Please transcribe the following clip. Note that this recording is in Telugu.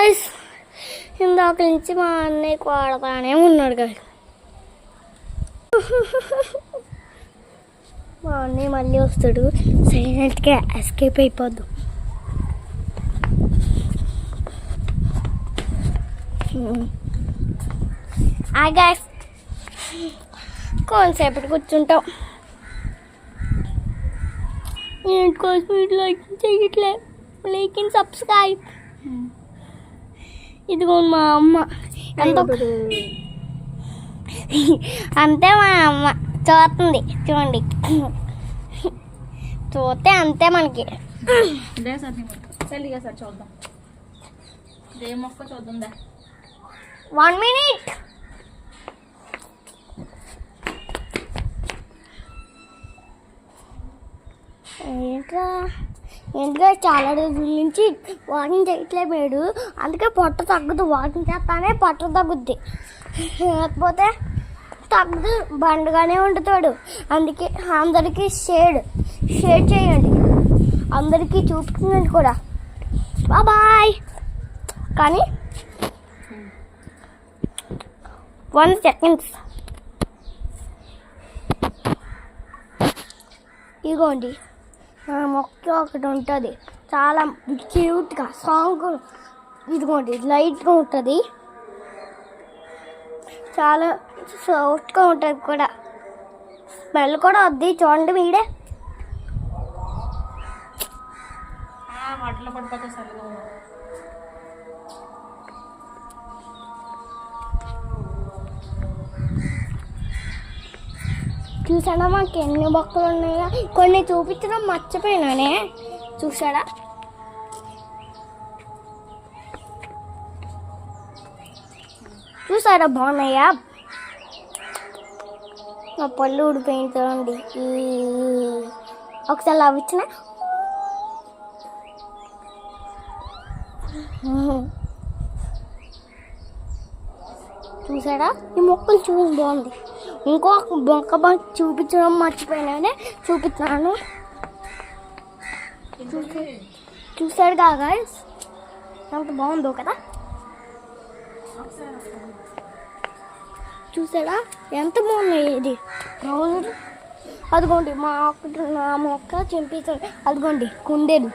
గైస్ ఇందాక నుంచి మా అన్నయ్య కొడతానే ఉన్నాడు గైస్. మా అన్నయ్య మళ్ళీ వస్తాడు, సైలెంట్గా ఎస్కేప్ అయిపోద్దు. గైస్ కొంతసేపటి కూర్చుంటాం. ఏంటికోసం వీటి లైక్ చేయట్లే, లైక్ అండ్ సబ్స్క్రైబ్. ఇదిగో మా అమ్మ ఎంత అంతే, మా అమ్మ చూస్తుంది చూడండి, చూస్తే అంతే మనకి. సార్ చూద్దాం, ఏ మొక్క చూద్దాం. 1 minute. ఏంటో చాలా రోజుల నుంచి వాకింగ్ చేయట్లేదు, అందుకే పొట్ట తగ్గుద్ది. వాకింగ్ చేస్తానే పొట్ట తగ్గుద్ది, లేకపోతే తగ్గదు, బండగానే ఉంటుతాడు. అందుకే అందరికీ షేర్ చేయండి, అందరికీ చూపించండి కూడా. బాయ్. కానీ 1 second. ఇగోండి మొక్క ఒకటి ఉంటుంది, చాలా క్యూట్గా సాంగ్. ఇదిగోండి లైట్గా ఉంటుంది, చాలా సాఫ్ట్గా ఉంటుంది కూడా, స్మెల్ కూడా వద్ది. చూడండి మీరే. చూసాడా మాకు ఎన్ని మొక్కలు ఉన్నాయో, కొన్ని చూపించడం మర్చిపోయినానే. చూసాడా, బాగున్నాయా? మా పళ్ళు ఊడిపోయింది చూడండి. ఒకసారి అవి ఇచ్చిన చూసాడా, ఈ మొక్కలు చూసి బాగుంది. ఇంకో మొక్క చూపించడం మర్చిపోయినానే, చూపిస్తున్నాను. చూసాడు కాగా ఎంత బాగుందో కదా. చూసాడా ఎంత బాగున్నాయి. ఇది రోజు అదిగోండి నా మొక్క చింపిస్తాడు. అదిగోండి కుందేలు.